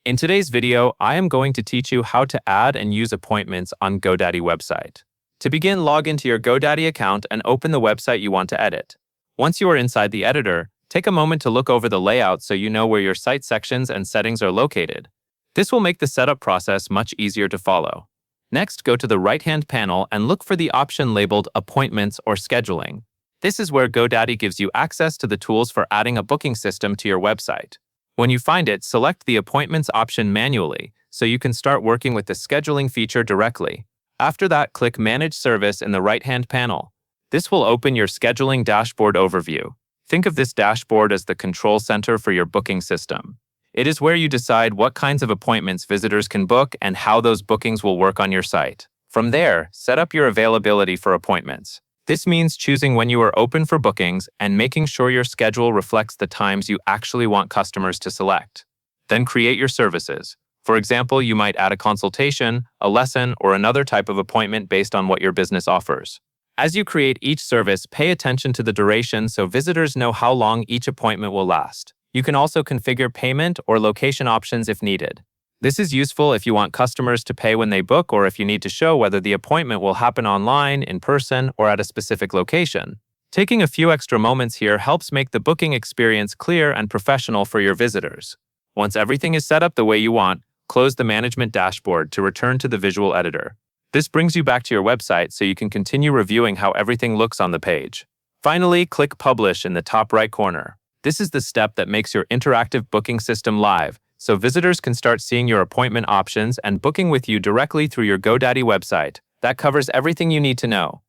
In today's video, I am going to teach you how to add and use appointments on Godaddy website. To begin, log into your Godaddy account and open the website you want to edit. Once you are inside the editor, take a moment to look over the layout so you know where your site sections and settings are located. This will make the setup process much easier to follow. Next, go to the right-hand panel and look for the option labeled Appointments or Scheduling. This is where Godaddy gives you access to the tools for adding a booking system to your website. When you find it, select the Appointments option manually so you can start working with the scheduling feature directly. After that, click Manage Service in the right-hand panel. This will open your scheduling dashboard overview. Think of this dashboard as the control center for your booking system. It is where you decide what kinds of appointments visitors can book and how those bookings will work on your site. From there, set up your availability for appointments. This means choosing when you are open for bookings and making sure your schedule reflects the times you actually want customers to select. Then create your services. For example, you might add a consultation, a lesson, or another type of appointment based on what your business offers. As you create each service, pay attention to the duration so visitors know how long each appointment will last. You can also configure payment or location options if needed. This is useful if you want customers to pay when they book or if you need to show whether the appointment will happen online, in person, or at a specific location. Taking a few extra moments here helps make the booking experience clear and professional for your visitors. Once everything is set up the way you want, close the management dashboard to return to the visual editor. This brings you back to your website so you can continue reviewing how everything looks on the page. Finally, click Publish in the top right corner. This is the step that makes your interactive booking system live, so visitors can start seeing your appointment options and booking with you directly through your Godaddy website. That covers everything you need to know.